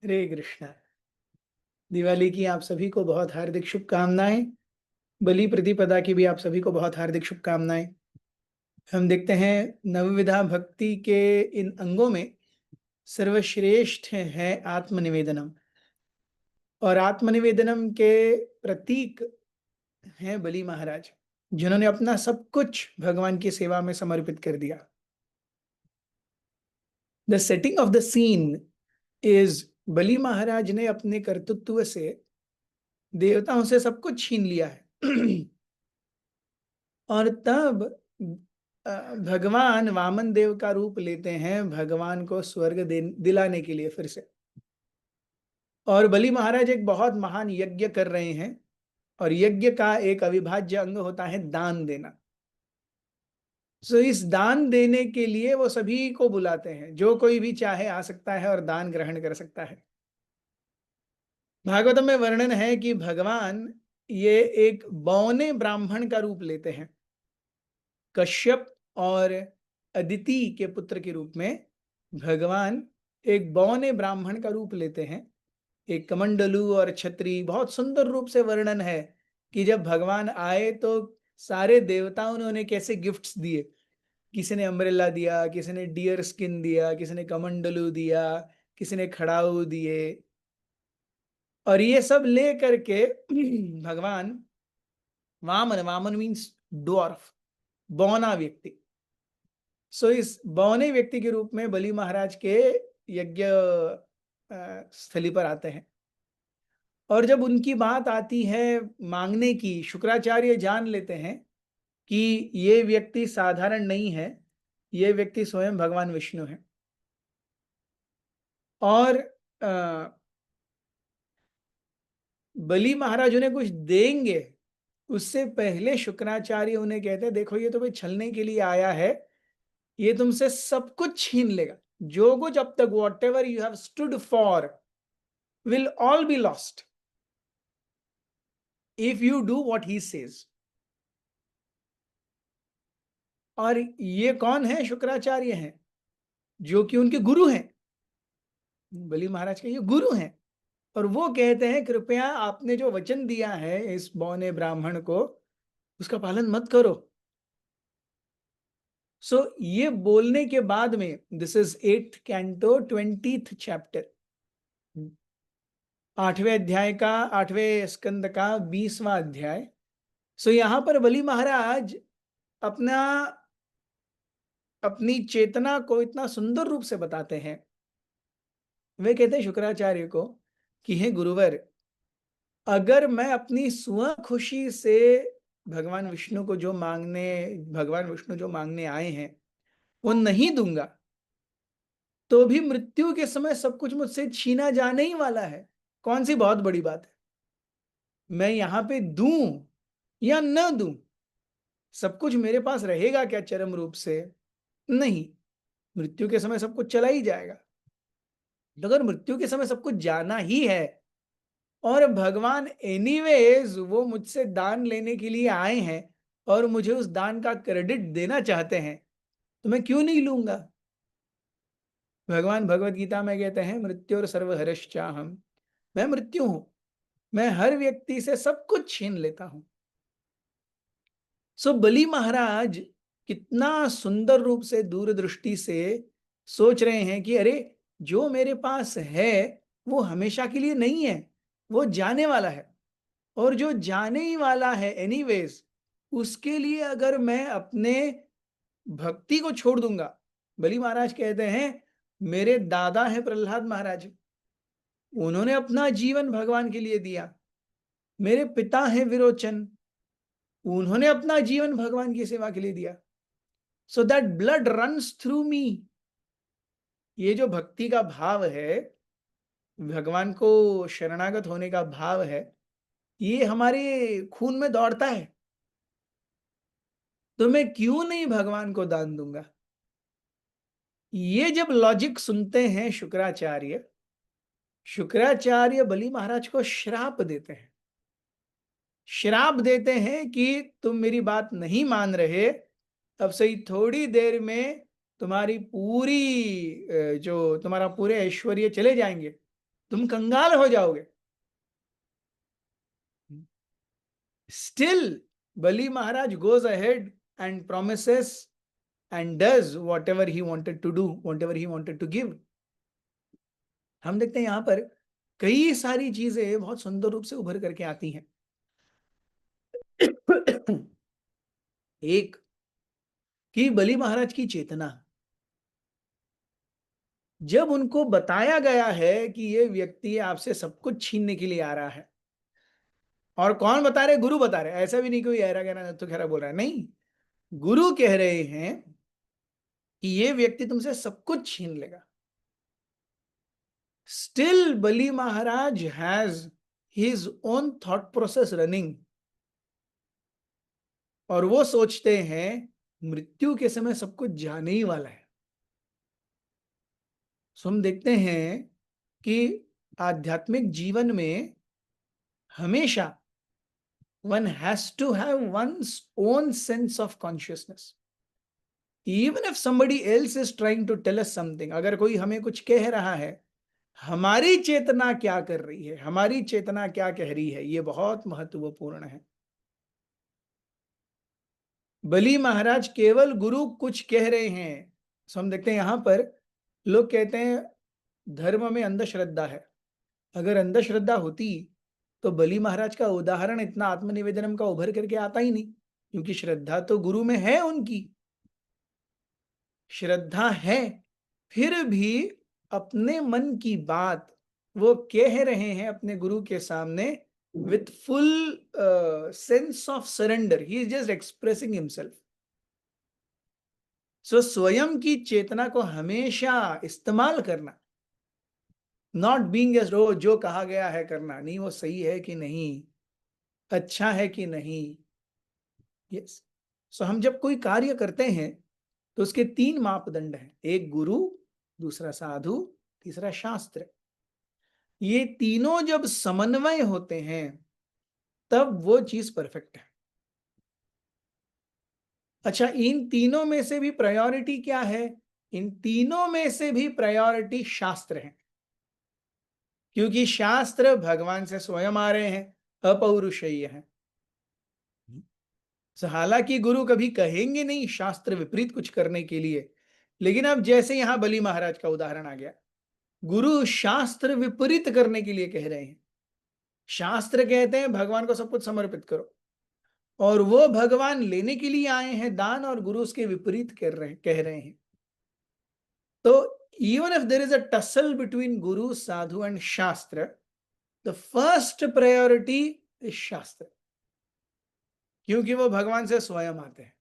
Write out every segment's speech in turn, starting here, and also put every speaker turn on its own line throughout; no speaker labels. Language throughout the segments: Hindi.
हरे कृष्णा। दिवाली की आप सभी को बहुत हार्दिक शुभकामनाएं। बलि प्रतिपदा की भी आप सभी को बहुत हार्दिक शुभकामनाएं। हम देखते हैं नवविधा भक्ति के इन अंगों में सर्वश्रेष्ठ है आत्मनिवेदनम, और आत्मनिवेदनम के प्रतीक हैं बलि महाराज, जिन्होंने अपना सब कुछ भगवान की सेवा में समर्पित कर दिया। The setting of the scene is, Bali Maharaj ने अपने कर्तृत्व से देवताओं से सब कुछ छीन लिया है। और तब भगवान वामन देव का रूप लेते हैं भगवान को स्वर्ग दिलाने के लिए फिर से। और बलि महाराज एक बहुत महान यज्ञ कर रहे हैं, और यज्ञ का एक अविभाज्य अंग होता है दान देना। सो इस दान देने के लिए वो सभी को बुलाते हैं, जो कोई भी चाहे आ सकता है और दान ग्रहण कर सकता है। भागवतम में वर्णन है कि भगवान ये एक बौने ब्राह्मण का रूप लेते हैं। कश्यप और अदिति के पुत्र के रूप में भगवान एक बौने ब्राह्मण का रूप लेते हैं। एक कमंडलू और छत्री, बहुत सुंदर रूप से वर्णन है कि जब भगवान आए तो सारे देवताओं ने उन्हें कैसे गिफ्ट्स दिए। किसी ने अम्ब्रेला दिया, किसी ने डियर स्किन दिया, किसी ने कमंडलू दिया, किसी ने खड़ाऊ दिए। और ये सब ले करके भगवान वामन, वामन मीन्स डॉर्फ, बौना व्यक्ति। सो इस बौने व्यक्ति के रूप में बलि महाराज के यज्ञ स्थली पर आते हैं। और जब उनकी बात आती है मांगने की, शुक्राचार्य जान लेते हैं कि ये व्यक्ति साधारण नहीं है, ये व्यक्ति स्वयं भगवान विष्णु है। और बलि महाराज उन्हें कुछ देंगे उससे पहले शुक्राचार्य उन्हें कहते हैं, देखो ये तुम्हें छलने के लिए आया है, ये तुमसे सब कुछ छीन लेगा। जो कुछ अब तक, what ever you have stood for will all be lost if you do what he says. और ये कौन है? शुक्राचार्य हैं, जो कि उनके गुरु हैं। बलि महाराज के ये गुरु हैं, और वो कहते हैं कृपया आपने जो वचन दिया है इस बौने ब्राह्मण को, उसका पालन मत करो। सो ये बोलने के बाद में, this is 8th canto 20th chapter, 8वें अध्याय का, 8वें स्कंद का 20वां अध्याय। सो यहां पर बलि महाराज अपनी चेतना को इतना सुंदर रूप से बताते हैं। वे कहते हैं शुक्राचार्य को कि हे गुरुवर, अगर मैं अपनी स्व खुशी से भगवान विष्णु जो मांगने आए हैं वो नहीं दूंगा, तो भी मृत्यु के समय सब कुछ मुझसे छीना जाने ही वाला है। कौन सी बहुत बड़ी बात है, मैं यहां पे दूं या न दूं, सब कुछ मेरे पास रहेगा क्या चरम रूप से? नहीं, मृत्यु के समय सब कुछ चला ही जाएगा। तो अगर मृत्यु के समय सब कुछ जाना ही है, और भगवान एनीवेज वो मुझसे दान लेने के लिए आए हैं और मुझे उस दान का क्रेडिट देना चाहते हैं, तो मैं क्यों नहीं लूंगा? भगवान भगवत गीता में कहते हैं मृत्यु और सर्वहरश्चाहम, मैं मृत्यु हूं, मैं हर व्यक्ति से सब कुछ छीन लेता हूं। सो बलि महाराज कितना सुंदर रूप से दूरदृष्टि से सोच रहे हैं कि अरे, जो मेरे पास है वो हमेशा के लिए नहीं है, वो जाने वाला है, और जो जाने ही वाला है एनीवेज, उसके लिए अगर मैं अपने भक्ति को छोड़ दूंगा। बलि महाराज कहते हैं मेरे दादा हैं प्रहलाद महाराज, उन्होंने अपना जीवन भगवान के लिए दिया। मेरे पिता हैं विरोचन, उन्होंने अपना जीवन भगवान की सेवा के लिए दिया। So that blood runs through me. ये जो भक्ति का भाव है, भगवान को शरणागत होने का भाव है, ये हमारे खून में दौड़ता है। तो मैं क्यों नहीं भगवान को दान दूंगा? ये जब लॉजिक सुनते हैं शुक्राचार्य बलि महाराज को श्राप देते हैं। श्राप देते हैं कि तुम मेरी बात नहीं मान रहे, अब सही थोड़ी देर में तुम्हारी पूरे ऐश्वर्य चले जाएंगे, तुम कंगाल हो जाओगे। Still, Bali Maharaj goes ahead and promises and does whatever he wanted to do, whatever he wanted to give. हम देखते हैं यहां पर कई सारी चीजें बहुत सुंदर रूप से उभर करके आती हैं। एक कि बलि महाराज की चेतना, जब उनको बताया गया है कि ये व्यक्ति आपसे सब कुछ छीनने के लिए आ रहा है, और कौन बता रहे? गुरु बता रहे। ऐसा भी नहीं कोई ऐरा गहरा तो खैरा बोल रहा है, नहीं, गुरु कह रहे हैं कि ये व्यक्ति तुमसे सब कुछ छीन लेगा। Still, Bali Maharaj has his own thought process running, और वो सोचते हैं मृत्यु के समय सब कुछ जाने ही वाला है। सो हम देखते हैं कि आध्यात्मिक जीवन में हमेशा one has to have one's own sense of consciousness. Even if somebody else is trying to tell us something, अगर कोई हमें कुछ कह रहा है, हमारी चेतना क्या कर रही है, हमारी चेतना क्या कह रही है, ये बहुत महत्वपूर्ण है। बलि महाराज केवल गुरु कुछ कह रहे हैं। सो हम देखते हैं यहां पर लोग कहते हैं धर्म में अंधश्रद्धा है। अगर अंधश्रद्धा होती तो बलि महाराज का उदाहरण इतना आत्मनिवेदनम का उभर करके आता ही नहीं, क्योंकि श्रद्धा तो गुरु में है, उनकी श्रद्धा है, फिर भी अपने मन की बात वो कह रहे हैं अपने गुरु के सामने with full sense of surrender. He is just expressing himself. So स्वयं की चेतना को हमेशा इस्तेमाल करना, नॉट बीइंग एज रो जो कहा गया है करना, नहीं वो सही है कि नहीं, अच्छा है कि नहीं। यस। सो हम जब कोई कार्य करते हैं तो उसके तीन मापदंड हैं, एक गुरु, दूसरा साधु, तीसरा शास्त्र। ये तीनों जब समन्वय होते हैं तब वो चीज परफेक्ट है। अच्छा, इन तीनों में से भी प्रायोरिटी क्या है? इन तीनों में से भी प्रायोरिटी शास्त्र है, क्योंकि शास्त्र भगवान से स्वयं आ रहे हैं, अपौरुषेय है। हालांकि गुरु कभी कहेंगे नहीं शास्त्र विपरीत कुछ करने के लिए, लेकिन अब जैसे यहां बलि महाराज का उदाहरण आ गया, गुरु शास्त्र विपरीत करने के लिए कह रहे हैं। शास्त्र कहते हैं भगवान को सब कुछ समर्पित करो, और वो भगवान लेने के लिए आए हैं दान, और गुरु उसके विपरीत कह रहे हैं। तो even if there is a tussle between guru, sadhu and shastra, the first priority is shastra, क्योंकि वो भगवान से स्वयं आते हैं।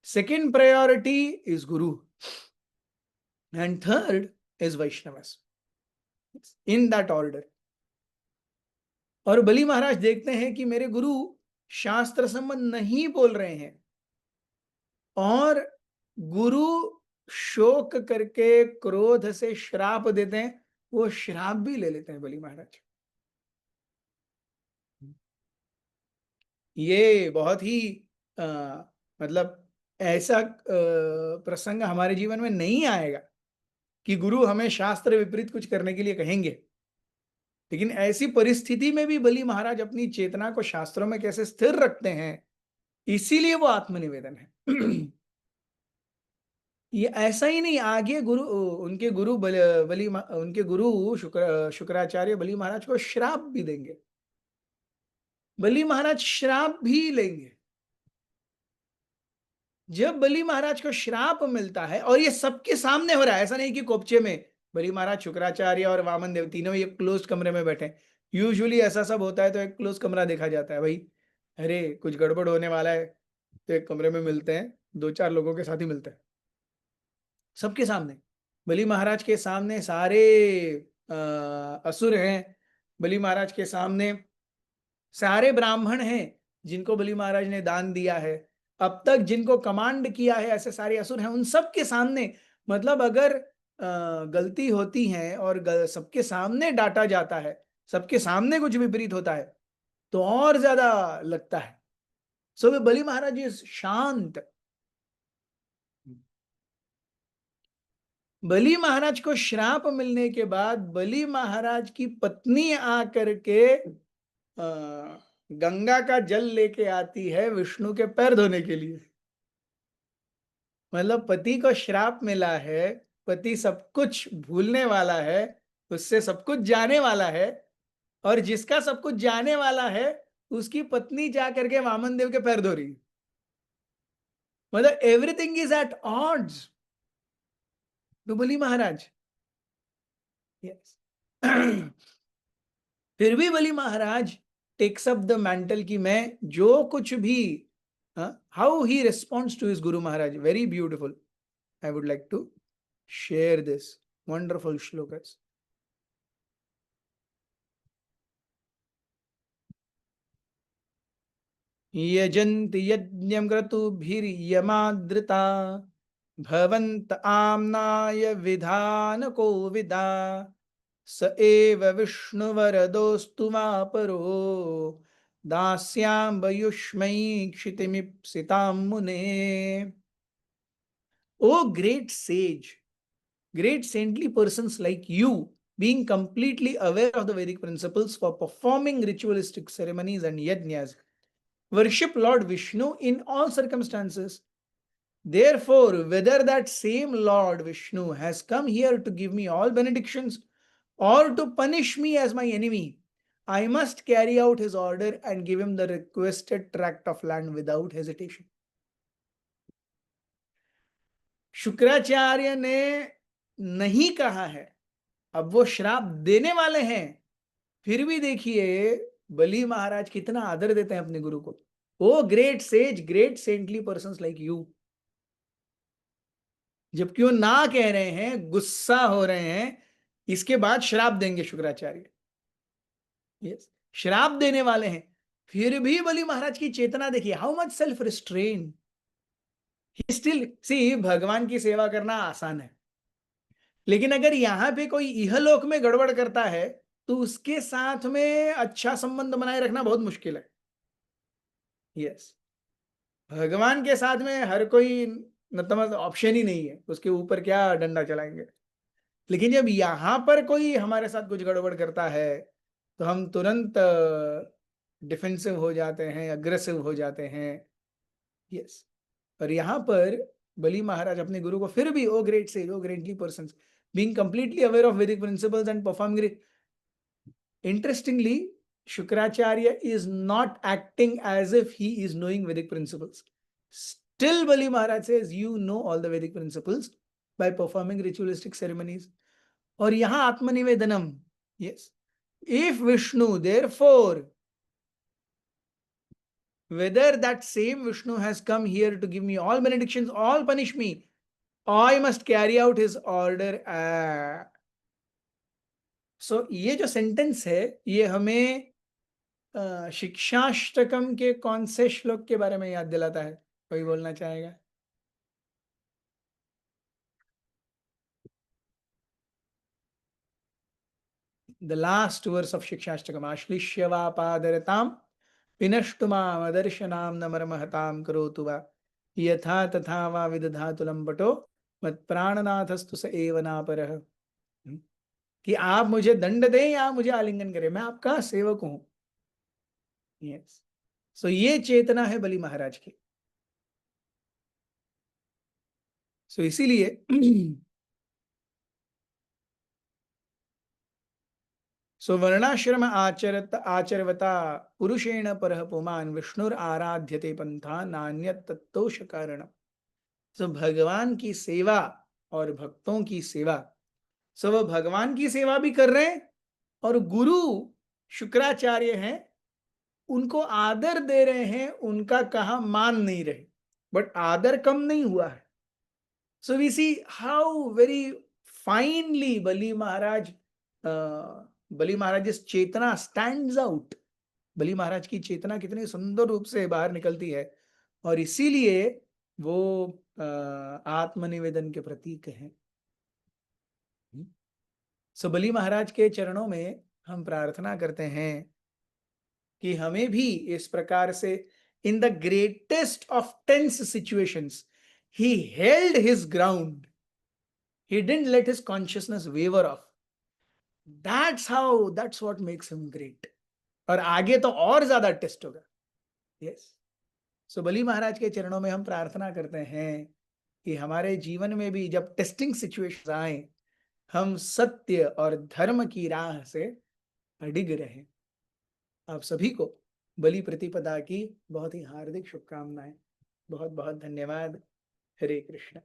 Second priority is Guru, and third is Vaishnavas, in that order. और बलि महाराज देखते हैं कि मेरे गुरु शास्त्र संबंध नहीं बोल रहे हैं, और गुरु शोक करके क्रोध से श्राप देते हैं, वो श्राप भी ले लेते हैं बलि महाराज। ये बहुत ही मतलब ऐसा प्रसंग हमारे जीवन में नहीं आएगा कि गुरु हमें शास्त्र विपरीत कुछ करने के लिए कहेंगे, लेकिन ऐसी परिस्थिति में भी बलि महाराज अपनी चेतना को शास्त्रों में कैसे स्थिर रखते हैं, इसीलिए वो आत्मनिवेदन है। ये ऐसा ही नहीं, आगे गुरु, उनके गुरु उनके गुरु शुक्राचार्य बलि महाराज को श्राप भी देंगे, बलि महाराज श्राप भी लेंगे। जब बलि महाराज को श्राप मिलता है, और ये सबके सामने हो रहा है, ऐसा नहीं कि कोपचे में बलि महाराज, शुक्राचार्य और वामन देव तीनों एक क्लोज कमरे में बैठे। यूजुअली ऐसा सब होता है तो एक क्लोज कमरा देखा जाता है, भाई अरे कुछ गड़बड़ होने वाला है तो एक कमरे में मिलते हैं, दो चार लोगों के साथ ही मिलते हैं। सबके सामने, बलि महाराज के सामने सारे असुर हैं, बलि महाराज के सामने सारे ब्राह्मण हैं जिनको बलि महाराज ने दान दिया है, अब तक जिनको कमांड किया है, ऐसे सारे असुर हैं, उन सब के सामने। मतलब अगर गलती होती है और सबके सामने डांटा जाता है, सबके सामने कुछ विपरीत होता है, तो और ज्यादा लगता है। सो बलि महाराज इज शांत। बलि महाराज को श्राप मिलने के बाद बलि महाराज की पत्नी आकर के गंगा का जल लेके आती है विष्णु के पैर धोने के लिए। मतलब पति को श्राप मिला है, पति सब कुछ भूलने वाला है, उससे सब कुछ जाने वाला है, और जिसका सब कुछ जाने वाला है उसकी पत्नी जा करके वामन देव के पैर धो रही। मतलब एवरीथिंग इज एट ऑड्स। तो बलि महाराज, यस फिर भी Bali Maharaj takes up the mantle की मैं जो कुछ भी, how he responds to his guru Maharaj, very beautiful. I would like to share this wonderful श्लोकस। यजन्ति यज्ञं क्रतुभिर्यमादृता भवन्त आम्नाय विधानको विदा स एव विष्णुवरदोस्तु मा परो दास्याम्बयुष्मयी क्षितिमीप्सितां मुने। O great sage, great saintly persons like you, being completely aware of the Vedic principles for performing ritualistic ceremonies and yajnas, worship Lord Vishnu in all circumstances. Therefore, whether that same Lord Vishnu has come here to give me all benedictions or to punish me as my enemy, I must carry out his order and give him the requested tract of land without hesitation. Shukracharya ने नहीं कहा है, अब वो श्राप देने वाले हैं, फिर भी देखिए बलि महाराज कितना आदर देते हैं अपने गुरु को। O great sage, great saintly persons like you, जबकि वो ना कह रहे हैं, गुस्सा हो रहे हैं, इसके बाद श्राप देंगे शुक्राचार्य। यस, श्राप देने वाले हैं, फिर भी बलि महाराज की चेतना देखिए, how much self restrain he still. See, भगवान की सेवा करना आसान है, लेकिन अगर यहां पे कोई इहलोक में गड़बड़ करता है तो उसके साथ में अच्छा संबंध बनाए रखना बहुत मुश्किल है। यस, भगवान के साथ में हर कोई मतलब ऑप्शन ही नहीं है, उसके ऊपर क्या डंडा चलाएंगे। लेकिन जब यहां पर कोई हमारे साथ कुछ गड़बड़ करता है तो हम तुरंत डिफेंसिव हो जाते हैं, अग्रेसिव हो जाते हैं। यस, और यहां पर बलि महाराज अपने गुरु को फिर भी, O great sage, O greatly person, being completely aware of Vedic principles and performing. Interestingly, Shukracharya is not acting as if he is knowing Vedic principles. Still, Bali Maharaj says, you know all the Vedic principles by performing ritualistic ceremonies. और यहाँ आत्मनिवेदनम, yes. If Vishnu, therefore, whether that same Vishnu has come here to give me all benedictions, all punish me, I must carry out his order. So, ये जो सेंटेंस है, ये हमें शिक्षाष्टकम के कौन से श्लोक के बारे में याद दिलाता है? कोई बोलना चाहेगा? द लास्ट वर्स ऑफ शिक्षाष्टकम, आश्लिष्य वा पादरताम विनष्टु माम अदर्शनाम न मर्महताम करोतु वा यथा तथा वा विदधातु लंपटो मत प्राणनाथस्तु स एव नापरः। कि आप मुझे दंड दें या मुझे आलिंगन करें, मैं आपका सेवक हूं। यस, सो ये चेतना है बलि महाराज की। सो इसीलिए वर्णाश्रम आचरवता पुरुषेण परः पुमान् विष्णुर आराध्यते पंथा नान्यत् तत्तोष कारणम्। सो भगवान की सेवा और भक्तों की सेवा, सो वो भगवान की सेवा भी कर रहे हैं और गुरु शुक्राचार्य हैं, उनको आदर दे रहे हैं, उनका कहा मान नहीं रहे, बट आदर कम नहीं हुआ है। So we see how very finally Bali Maharaj इस चेतना स्टैंड्स आउट। बलि महाराज की चेतना कितने सुंदर रूप से बाहर निकलती है, और इसीलिए वो आत्मनिवेदन के प्रतीक हैं। सो बलि महाराज के चरणों में हम प्रार्थना करते हैं कि हमें भी इस प्रकार से, in the greatest of tense situations, he held his ground He didn't let his consciousness waver off. That's what makes him great. और आगे तो और ज्यादा टेस्ट होगा. यस. सो बली महाराज के चरणों में हम प्रार्थना करते हैं कि हमारे जीवन में भी जब टेस्टिंग सिचुएशन आए, हम सत्य और धर्म की राह से अडिग रहें. आप सभी को बलि प्रतिपदा की बहुत ही हार्दिक शुभकामनाएं. बहुत बहुत धन्यवाद. हरे कृष्ण.